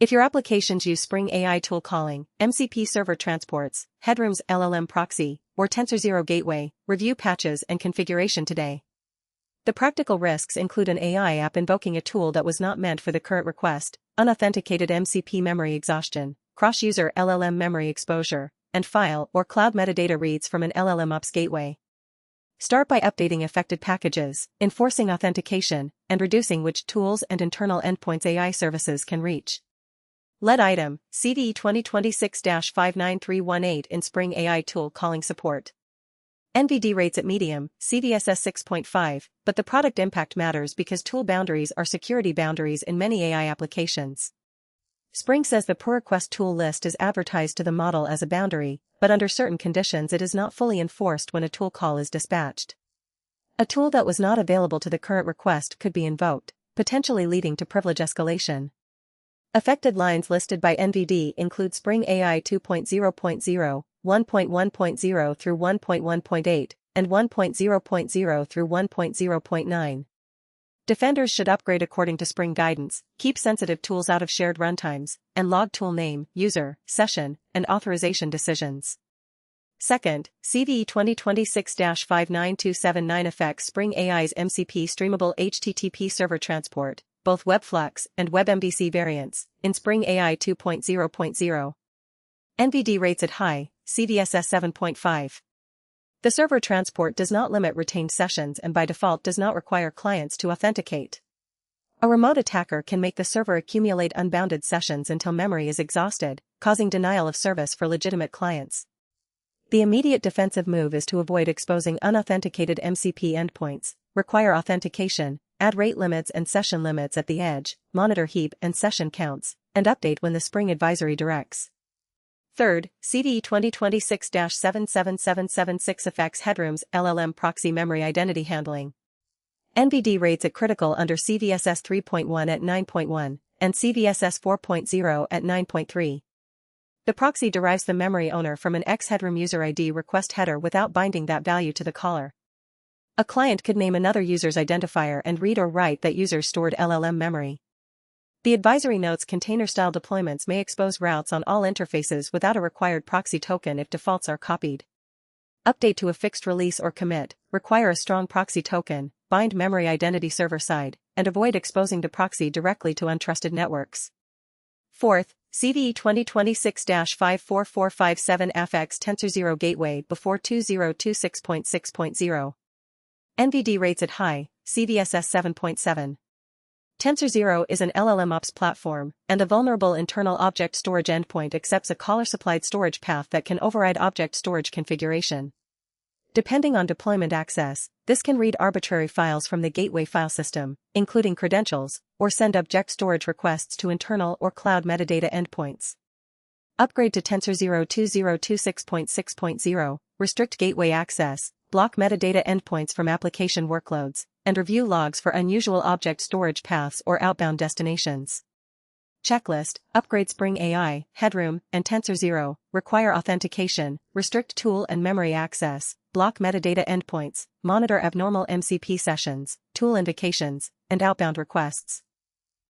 If your applications use Spring AI tool calling, MCP server transports, Headroom's LLM proxy, or TensorZero Gateway, review patches and configuration today. The practical risks include an AI app invoking a tool that was not meant for the current request, unauthenticated MCP memory exhaustion, cross-user LLM memory exposure, and file or cloud metadata reads from an LLM ops gateway. Start by updating affected packages, enforcing authentication, and reducing which tools and internal endpoints AI services can reach. Lead item, CVE 2026-59318 in Spring AI tool calling support. NVD rates at medium, CVSS 6.5, but the product impact matters because tool boundaries are security boundaries in many AI applications. Spring says the per request tool list is advertised to the model as a boundary, but under certain conditions it is not fully enforced when a tool call is dispatched. A tool that was not available to the current request could be invoked, potentially leading to privilege escalation. Affected lines listed by NVD include Spring AI 2.0.0, 1.1.0 through 1.1.8, and 1.0.0 through 1.0.9. Defenders should upgrade according to Spring guidance, keep sensitive tools out of shared runtimes, and log tool name, user, session, and authorization decisions. Second, CVE 2026-59279 affects Spring AI's MCP streamable HTTP server transport, both WebFlux and WebMVC variants, in Spring AI 2.0.0. NVD rates it high, CVSS 7.5. The server transport does not limit retained sessions and by default does not require clients to authenticate. A remote attacker can make the server accumulate unbounded sessions until memory is exhausted, causing denial of service for legitimate clients. The immediate defensive move is to avoid exposing unauthenticated MCP endpoints, require authentication, add rate limits and session limits at the edge, monitor heap and session counts, and update when the Spring advisory directs. Third, CVE 2026-77776 affects Headroom's LLM proxy memory identity handling. NVD rates it critical under CVSS 3.1 at 9.1, and CVSS 4.0 at 9.3. The proxy derives the memory owner from an Headroom user ID request header without binding that value to the caller. A client could name another user's identifier and read or write that user's stored LLM memory. The advisory notes container-style deployments may expose routes on all interfaces without a required proxy token if defaults are copied. Update to a fixed release or commit, require a strong proxy token, bind memory identity server-side, and avoid exposing the proxy directly to untrusted networks. Fourth, CVE 2026-54457 affects TensorZero Gateway before 2026.6.0. NVD rates it high, CVSS 7.7. TensorZero is an LLM ops platform, and a vulnerable internal object storage endpoint accepts a caller-supplied storage path that can override object storage configuration. Depending on deployment access, this can read arbitrary files from the gateway file system, including credentials, or send object storage requests to internal or cloud metadata endpoints. Upgrade to TensorZero 2026.6.0, restrict gateway access, block metadata endpoints from application workloads, and review logs for unusual object storage paths or outbound destinations. Checklist, upgrade Spring AI, Headroom, and TensorZero, require authentication, restrict tool and memory access, block metadata endpoints, monitor abnormal MCP sessions, tool invocations, and outbound requests.